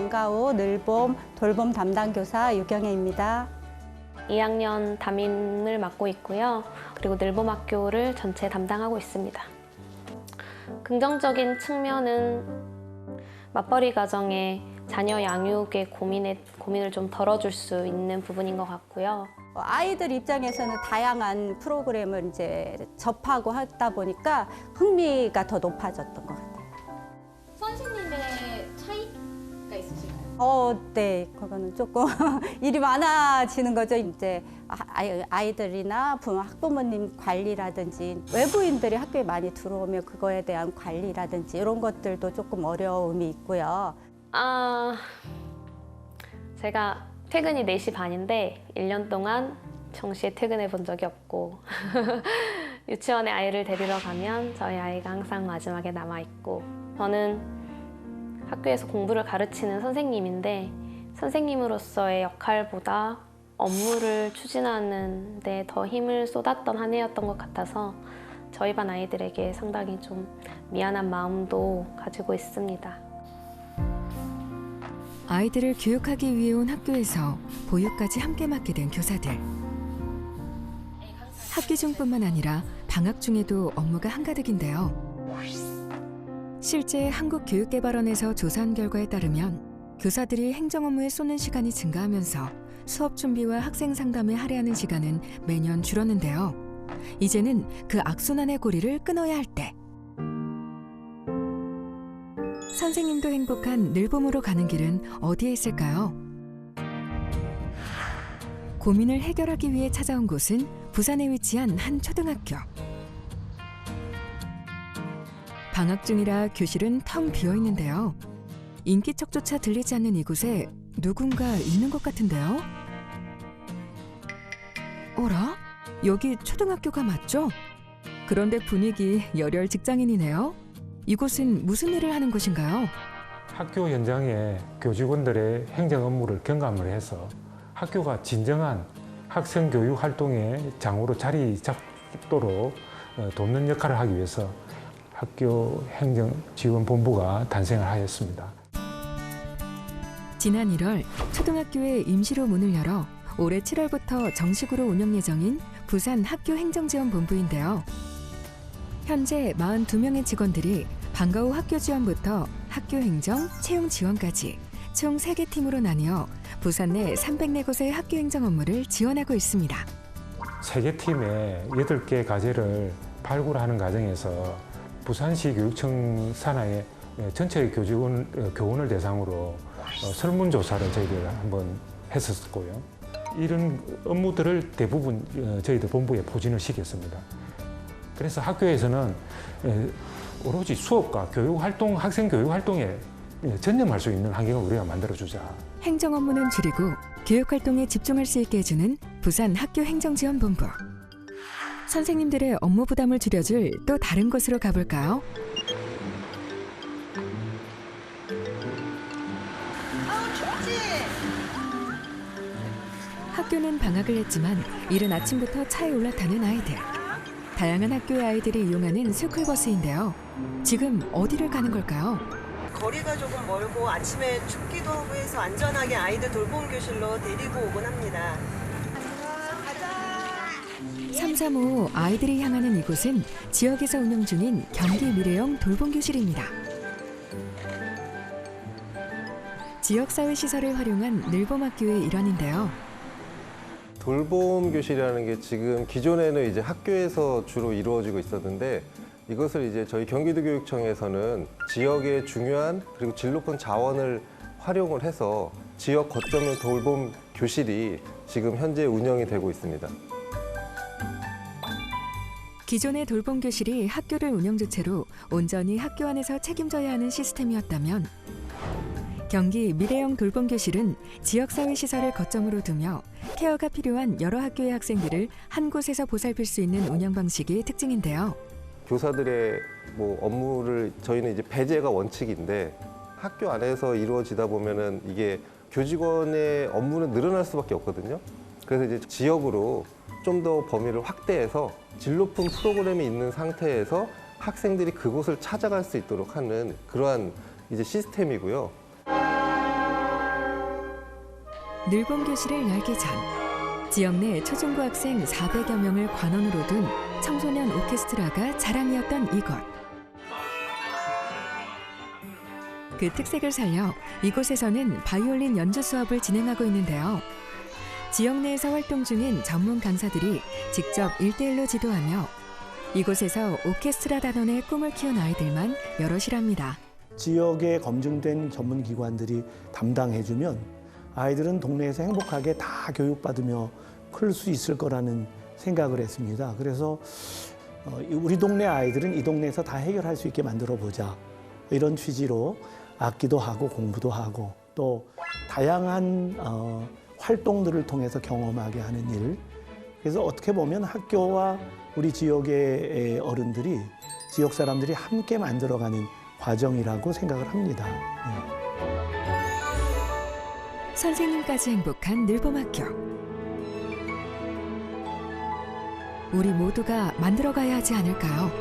방과후, 늘봄, 돌봄 담당 교사 유경혜입니다. 2학년 담임을 맡고 있고요. 그리고 늘봄학교를 전체 담당하고 있습니다. 긍정적인 측면은 맞벌이 가정에 자녀 양육의 고민을 좀 덜어줄 수 있는 부분인 것 같고요. 아이들 입장에서는 다양한 프로그램을 이제 접하고 하다 보니까 흥미가 더 높아졌던 것 같아요. 선생님의 차이가 있으신가요? 네, 그거는 조금 일이 많아지는 거죠. 이제 아이들이나 학부모님 관리라든지 외부인들이 학교에 많이 들어오면 그거에 대한 관리라든지 이런 것들도 조금 어려움이 있고요. 제가 퇴근이 4시 반인데 1년 동안 정시에 퇴근해 본 적이 없고 유치원에 아이를 데리러 가면 저희 아이가 항상 마지막에 남아있고 저는 학교에서 공부를 가르치는 선생님인데 선생님으로서의 역할보다 업무를 추진하는 데 더 힘을 쏟았던 한 해였던 것 같아서 저희 반 아이들에게 상당히 좀 미안한 마음도 가지고 있습니다. 아이들을 교육하기 위해 온 학교에서 보육까지 함께 맡게 된 교사들. 학기 중뿐만 아니라 방학 중에도 업무가 한가득인데요. 실제 한국교육개발원에서 조사한 결과에 따르면 교사들이 행정 업무에 쏟는 시간이 증가하면서 수업 준비와 학생 상담에 할애하는 시간은 매년 줄었는데요. 이제는 그 악순환의 고리를 끊어야 할 때. 선생님도 행복한 늘봄으로 가는 길은 어디에 있을까요? 고민을 해결하기 위해 찾아온 곳은 부산에 위치한 한 초등학교. 방학 중이라 교실은 텅 비어 있는데요. 인기척조차 들리지 않는 이곳에 누군가 있는 것 같은데요. 어라? 여기 초등학교가 맞죠? 그런데 분위기 열혈 직장인이네요. 이곳은 무슨 일을 하는 곳인가요? 학교 현장에 교직원들의 행정 업무를 경감을 해서 학교가 진정한 학생 교육 활동의 장으로 자리 잡도록 돕는 역할을 하기 위해서 학교 행정지원본부가 탄생을 하였습니다. 지난 1월 초등학교에 임시로 문을 열어 올해 7월부터 정식으로 운영 예정인 부산 학교행정지원본부인데요. 현재 42명의 직원들이 방과 후 학교 지원부터 학교 행정, 채용 지원까지 총 3개 팀으로 나뉘어 부산 내 304곳의 학교 행정 업무를 지원하고 있습니다. 3개 팀에 8개 과제를 발굴하는 과정에서 부산시 교육청 산하의 전체 교원을 대상으로 설문조사를 저희들 한번 했었고요. 이런 업무들을 대부분 저희들 본부에 포진을 시켰습니다. 그래서 학교에서는 오로지 수업과 교육활동, 학생 교육활동에 전념할 수 있는 환경을 우리가 만들어주자. 행정 업무는 줄이고 교육활동에 집중할 수 있게 해주는 부산 학교행정지원본부. 선생님들의 업무 부담을 줄여줄 또 다른 곳으로 가볼까요? 학교는 방학을 했지만 이른 아침부터 차에 올라타는 아이들. 다양한 학교의 아이들이 이용하는 스쿨버스인데요. 지금 어디를 가는 걸까요? 거리가 조금 멀고 아침에 춥기도 하고 해서 안전하게 아이들 돌봄 교실로 데리고 오곤 합니다. 335 아이들이 향하는 이곳은 지역에서 운영 중인 경기 미래형 돌봄교실입니다. 지역사회시설을 활용한 늘봄학교의 일환인데요. 돌봄 교실이라는 게 지금 기존에는 이제 학교에서 주로 이루어지고 있었는데 이것을 이제 저희 경기도교육청에서는 지역의 중요한 그리고 질 높은 자원을 활용을 해서 지역 거점형 돌봄 교실이 지금 현재 운영이 되고 있습니다. 기존의 돌봄 교실이 학교를 운영 주체로 온전히 학교 안에서 책임져야 하는 시스템이었다면 경기 미래형 돌봄 교실은 지역사회 시설을 거점으로 두며 케어가 필요한 여러 학교의 학생들을 한 곳에서 보살필 수 있는 운영 방식이 특징인데요. 교사들의 업무를 저희는 이제 배제가 원칙인데 학교 안에서 이루어지다 보면은 이게 교직원의 업무는 늘어날 수밖에 없거든요. 그래서 이제 지역으로 좀 더 범위를 확대해서 질 높은 프로그램이 있는 상태에서 학생들이 그곳을 찾아갈 수 있도록 하는 그러한 이제 시스템이고요. 늘봄 교실을 열기 전 지역 내 초중고 학생 400여 명을 관원으로 둔 청소년 오케스트라가 자랑이었던 이곳. 그 특색을 살려 이곳에서는 바이올린 연주 수업을 진행하고 있는데요. 지역 내에서 활동 중인 전문 강사들이 직접 1대1로 지도하며 이곳에서 오케스트라 단원의 꿈을 키운 아이들만 여럿이랍니다. 지역에 검증된 전문 기관들이 담당해주면 아이들은 동네에서 행복하게 다 교육받으며 클 수 있을 거라는 생각을 했습니다. 그래서 우리 동네 아이들은 이 동네에서 다 해결할 수 있게 만들어 보자. 이런 취지로 악기도 하고 공부도 하고 또 다양한 활동들을 통해서 경험하게 하는 일. 그래서 어떻게 보면 학교와 우리 지역의 어른들이 지역 사람들이 함께 만들어가는 과정이라고 생각을 합니다. 선생님까지 행복한 늘봄학교. 우리 모두가 만들어가야 하지 않을까요?